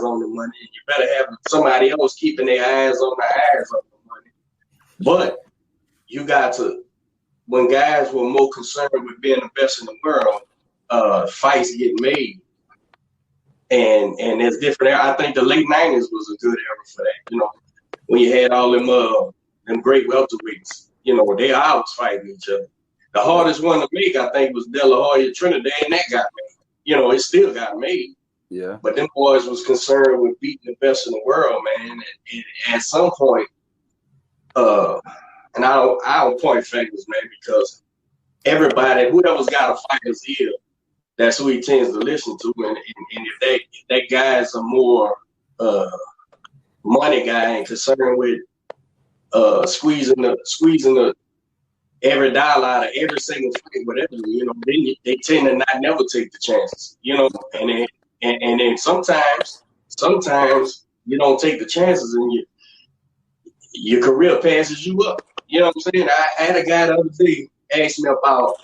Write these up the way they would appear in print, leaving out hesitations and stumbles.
on the money. You better have somebody else keeping their eyes on the money. But you got to, when guys were more concerned with being the best in the world, fights get made. And there's different. I think the late 90s was a good era for that. You know, when you had all them great welterweights, you know, they always fighting each other. The hardest one to make, I think, was De La Hoya Trinidad, and that got made. You know, it still got made. Yeah. But them boys was concerned with beating the best in the world, man. And at some point, and I don't point fingers, man, because everybody, whoever's got a fighter's ear, that's who he tends to listen to. And if that guy's a more money guy and concerned with squeezing the every dollar out of every single fight, whatever, you know, they tend to not never take the chances, you know, and then sometimes you don't take the chances and your career passes you up. You know what I'm saying? I had a guy the other day ask me about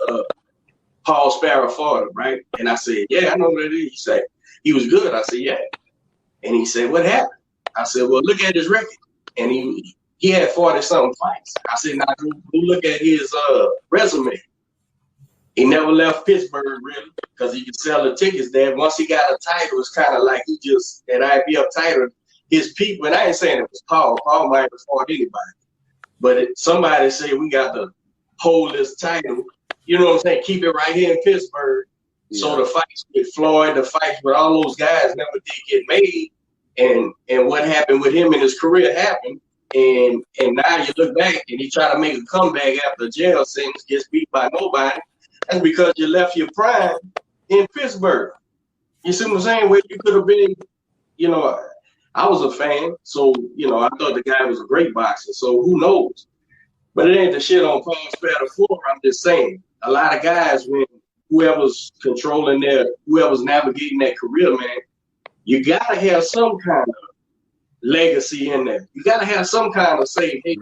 Paul Sparrow, right? And I said, yeah, I know what it is. He said, he was good. I said, yeah. And he said, what happened? I said, well, look at his record. And he had 40-something fights. I said, now go look at his resume. He never left Pittsburgh, really, because he could sell the tickets there. Once he got a title, it's kind of like he just, that IBF title, his peak, when I ain't saying it was Paul. Paul might have fought anybody. But somebody said we got to hold this title, you know what I'm saying, keep it right here in Pittsburgh. Yeah. So the fights with Floyd, the fights with all those guys never did get made. And what happened with him in his career happened. And now you look back and he try to make a comeback after a jail sentence, gets beat by nobody. That's because you left your prime in Pittsburgh. You see what I'm saying? Where you could have been, you know, I was a fan, so, you know, I thought the guy was a great boxer, so who knows? But it ain't the shit on Paul Spadafore. I'm just saying, a lot of guys, when whoever's navigating that career, man, you got to have some kind of legacy in there. You got to have some kind of say, hey,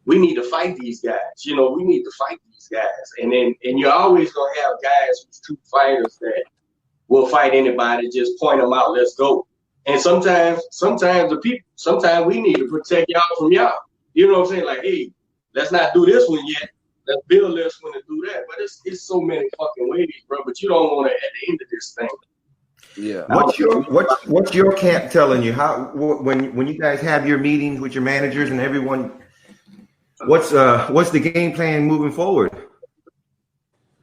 we need to fight these guys. You know, we need to fight these guys. And you're always going to have guys who's two fighters that will fight anybody, just point them out, let's go. And sometimes we need to protect y'all from y'all. You know what I'm saying? Like, hey, let's not do this one yet. Let's build this one and do that. But it's so many fucking ways, bro. But you don't want to at the end of this thing. Yeah. What's your camp telling you? How when you guys have your meetings with your managers and everyone, what's the game plan moving forward?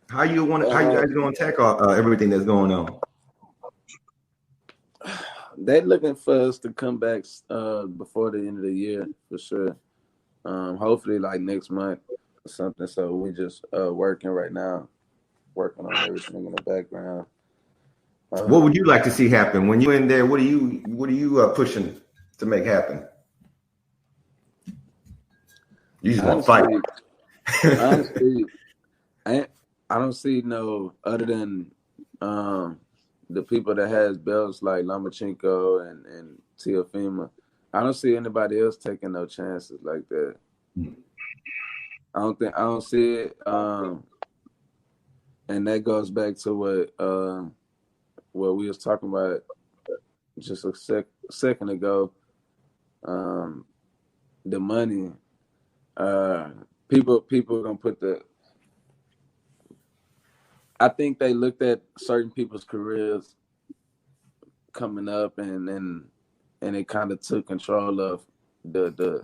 How you guys gonna tackle everything that's going on? They're looking for us to come back before the end of the year for sure. Hopefully like next month or something. So we just working right now, working on everything in the background. What would you like to see happen when you're in there? What are you pushing to make happen? You just want to fight. Honestly, I don't see no other than the people that has belts like Lomachenko and Teofimo. I don't see anybody else taking no chances like that. I don't see it. And that goes back to what we was talking about just a second ago. The money. People gonna put I think they looked at certain people's careers coming up and it kind of took control of the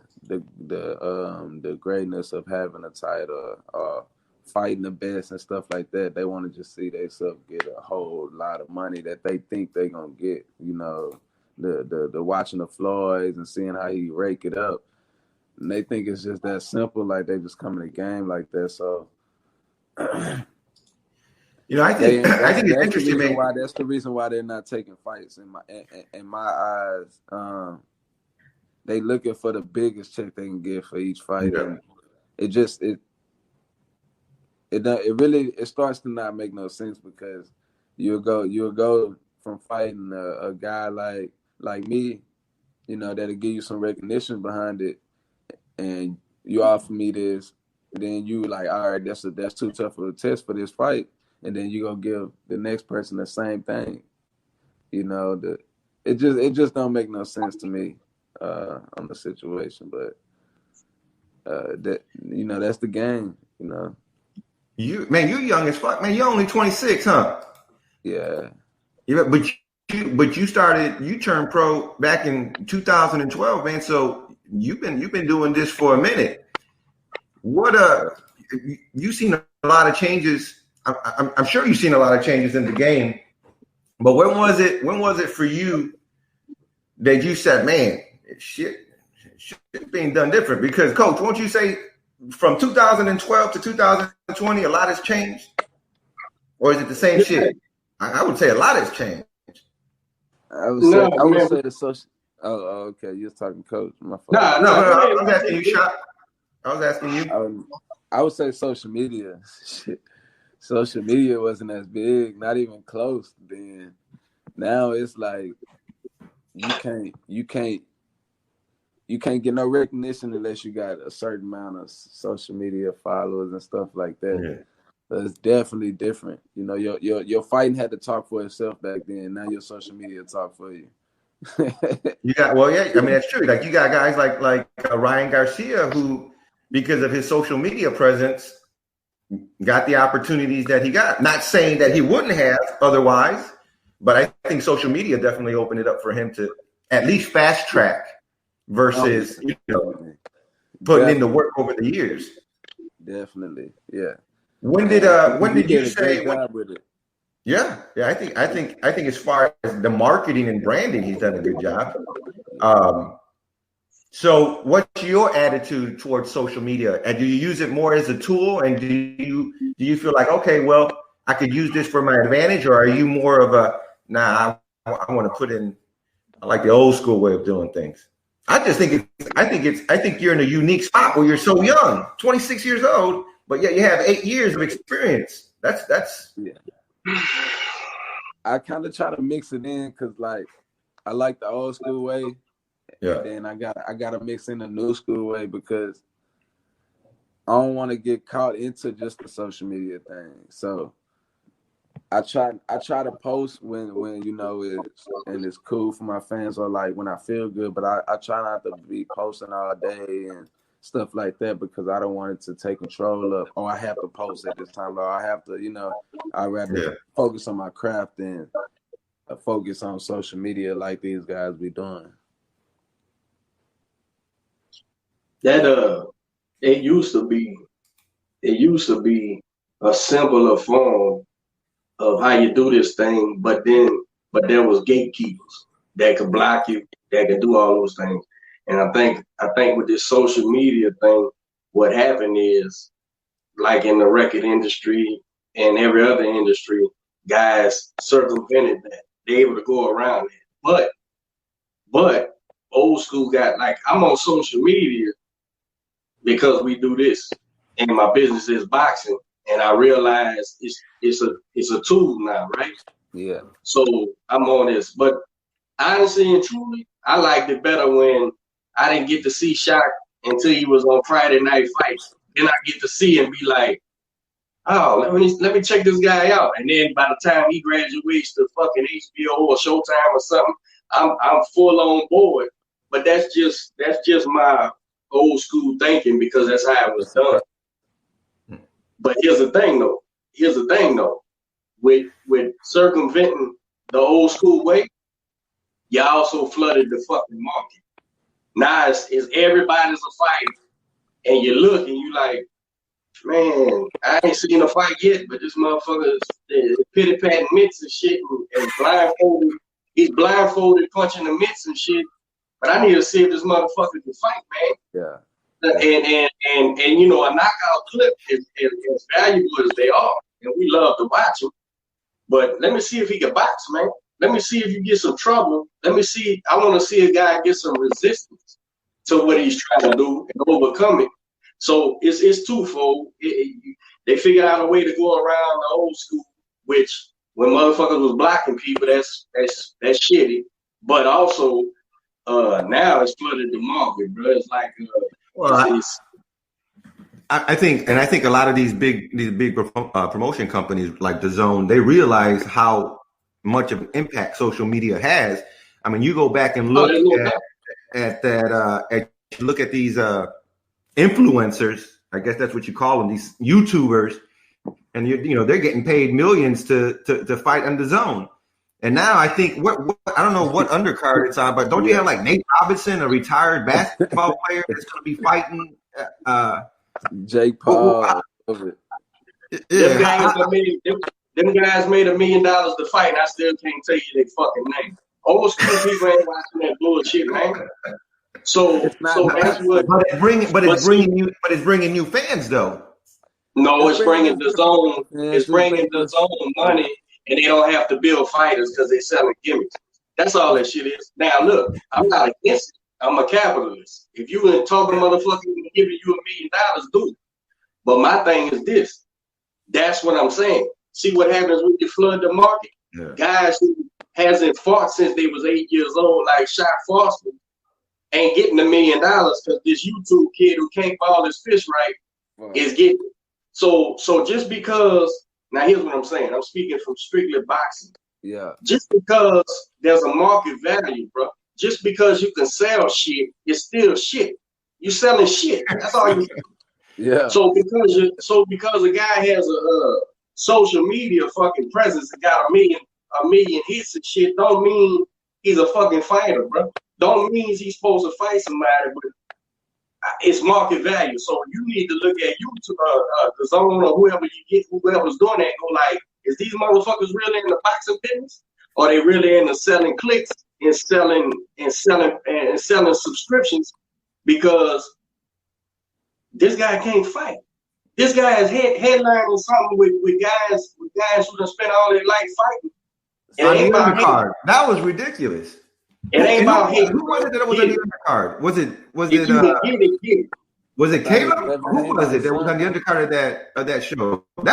greatness of having a title or fighting the best and stuff like that. They want to just see themselves get a whole lot of money that they think they're gonna get. You know, the watching the Floyds and seeing how he rake it up. And they think it's just that simple, like they just come in the game like that. So, you know, I think it's interesting, man. That's the reason why they're not taking fights in my eyes. They looking for the biggest check they can get for each fight, and it starts to not make no sense because you'll go from fighting a guy like me, you know, that'll give you some recognition behind it. And you offer me this, and then you like, all right, that's too tough of a test for this fight, and then you go give the next person the same thing. You know, it just don't make no sense to me on the situation. But that that's the game. You're young as fuck, man. You're only 26, huh? Yeah. Yeah, but you turned pro back in 2012, man. So you've been doing this for a minute. What you've seen a lot of changes. I'm sure you've seen a lot of changes in the game. But when was it for you that you said, man, shit being done different? Because, Coach, won't you say from 2012 to 2020, a lot has changed? Or is it the same shit? I would say a lot has changed. I would say the social. Oh, okay. You're talking Coach. My fault. No. I was asking you, Shot. I was asking you. I would say social media. Shit. Social media wasn't as big, not even close then. Now it's like you can't get no recognition unless you got a certain amount of social media followers and stuff like that. Yeah. It's definitely different. Your fighting had to talk for itself back then. Now your social media talk for you. I mean, that's true. Like you got guys like Ryan Garcia who, because of his social media presence, got the opportunities that he got. Not saying that he wouldn't have otherwise, but I think social media definitely opened it up for him to at least fast track versus putting in the work over the years. Definitely, yeah. When did you say? With it? Yeah. I think as far as the marketing and branding, he's done a good job. So what's your attitude towards social media? And do you use it more as a tool? And do you feel like, okay, well, I could use this for my advantage? Or are you more of a, I want to put in, I like the old school way of doing things? I think you're in a unique spot where you're so young, 26 years old, but yet you have 8 years of experience. That's. Yeah. I kind of try to mix it in because, like, I like the old school way. Yeah. And then I gotta mix in the new school way because I don't want to get caught into just the social media thing. So I try to post when it's cool for my fans or like when I feel good, but I try not to be posting all day and stuff like that because I don't want it to take control of, I have to post at this time, or I have to, I'd rather focus on my craft than focus on social media like these guys be doing. That it used to be a simpler form of how you do this thing, but there was gatekeepers that could block you, that could do all those things. And I think with this social media thing, what happened is, like in the record industry and every other industry, guys circumvented that. They able to go around it. But old school got, like, I'm on social media because we do this, and my business is boxing, and I realize it's a tool now, right? Yeah. So I'm on this, but honestly and truly, I liked it better when I didn't get to see Shaq until he was on Friday Night Fights. Then I get to see him be like, oh, let me check this guy out, and then by the time he graduates to fucking HBO or Showtime or something, I'm full on board. But that's just my old school thinking because that's how it was done. But here's the thing though. With circumventing the old school way, you also flooded the fucking market. Now it's everybody's a fighter, and you look and you like, man, I ain't seen a fight yet, but this motherfucker is pity patting mitts and shit and blindfolded. He's blindfolded punching the mitts and shit. But I need to see if this motherfucker can fight, man. Yeah. And a knockout clip is as valuable as they are, and we love to watch them. But let me see if he can box, man. Let me see if you get some trouble. I want to see a guy get some resistance to what he's trying to do and overcome it. So it's twofold. They figured out a way to go around the old school, which when motherfuckers was blocking people, that's shitty. But also now it's flooded the market, bro. It's like I think a lot of these big promotion companies like DAZN, they realize how much of an impact social media has. I mean, you go back and look at that. Look at these influencers. I guess that's what you call them. These YouTubers, and you know they're getting paid millions to fight on the zone. And now I think what I don't know what undercard it's on, but don't you have like Nate Robinson, a retired basketball player, that's going to be fighting Jake Paul? Yeah. Them guys made $1 million to fight, and I still can't tell you their fucking name. Old school people ain't watching that bullshit, man. So that's what. But it's bringing new fans though. No, it's bringing the zone. It's bringing the zone money, and they don't have to build fighters because they're selling gimmicks. That's all that shit is. Now look, I'm not against it. I'm a capitalist. If you ain't talking motherfucker giving you $1 million, do it. But my thing is this. That's what I'm saying. See what happens when you flood the market? Yeah. Guys who hasn't fought since they was 8 years old, like Shaq Foster, ain't getting $1 million because this YouTube kid who can't ball his fish right is getting it. So just because, now here's what I'm saying. I'm speaking from strictly boxing. Yeah. Just because there's a market value, bro. Just because you can sell shit, it's still shit. You selling shit. That's all you. Yeah. So because a guy has a social media fucking presence and got a million hits and shit, don't mean he's a fucking fighter, bro. Don't mean he's supposed to fight somebody, but it's market value. So you need to look at YouTube, the zone or whoever's doing that. Go like, is these motherfuckers really in the boxing business, or they really in the selling clicks and selling subscriptions? Because this guy can't fight. This guy is headlining something with guys who done spent all their life fighting. On the undercard. That was ridiculous. It ain't about him. Who was it that was on the undercard? Was it Caleb? Who was it that was on the undercard of that show? They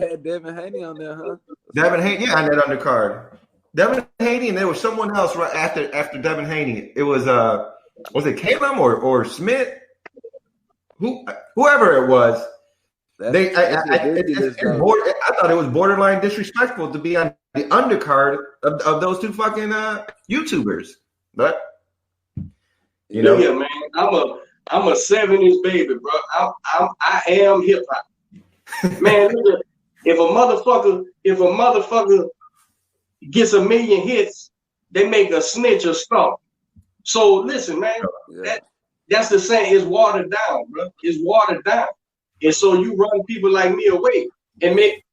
had Devin Haney on there, huh? Devin Haney, yeah, on that undercard. Devin Haney, and there was someone else right after Devin Haney. It was it Caleb or Smith? Whoever it was. I thought it was borderline disrespectful to be on the undercard of those two fucking YouTubers. But you know, yeah, man, I'm a 70s baby, bro. I am hip hop. Man, look, if a motherfucker gets 1 million hits, they make a snitch a stump. So listen, man, that's the saying. It's watered down, bro. It's watered down. And so you run people like me away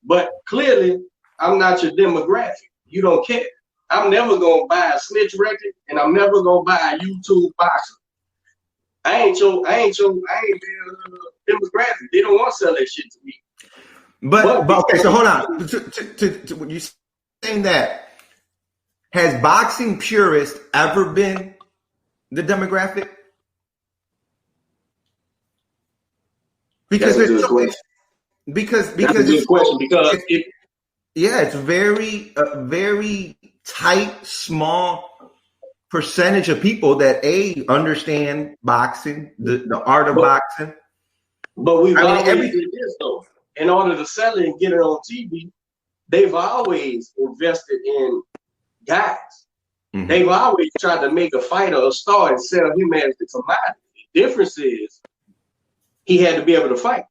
but clearly I'm not your demographic. You don't care. I'm never gonna buy a snitch record, and I'm never gonna buy a YouTube boxer. I ain't their demographic. They don't want to sell that shit to me. But okay, so hold on. To when you saying that, has boxing purists ever been the demographic? Because it's very tight, small percentage of people that understand boxing, the art of boxing. But we've always did this though. In order to sell it and get it on TV, they've always invested in guys. Mm-hmm. They've always tried to make a fighter a star and sell him as the commodity. The difference is he had to be able to fight.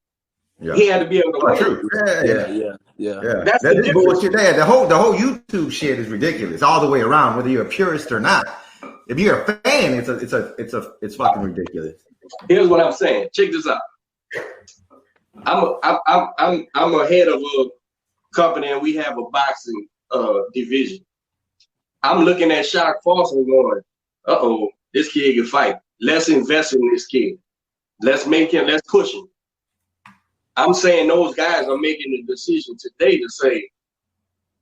Yeah. He had to be able to win. True. Yeah. That's the bullshit there. The whole YouTube shit is ridiculous all the way around, whether you're a purist or not. If you're a fan, it's fucking ridiculous. Here's what I'm saying. Check this out. I'm a head of a company, and we have a boxing division. I'm looking at Shaq Foster and going, this kid can fight. Let's invest in this kid. Let's push him. I'm saying those guys are making the decision today to say,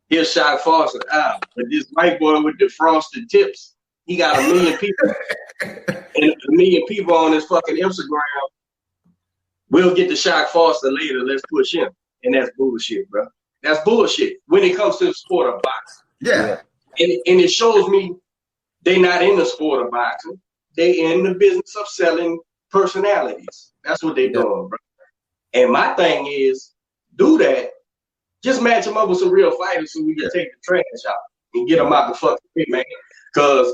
here's Shaq Foster out. But this white boy with the frosted tips, he got 1 million people. And 1 million people on his fucking Instagram. We'll get to Shaq Foster later. Let's push him. And that's bullshit, bro. That's bullshit when it comes to the sport of boxing. Yeah. And it shows me they not in the sport of boxing. They in the business of selling personalities. That's what they doing, bro. And my thing is, do that. Just match them up with some real fighters so we can take the trash out and get them out the fucking pit, man. because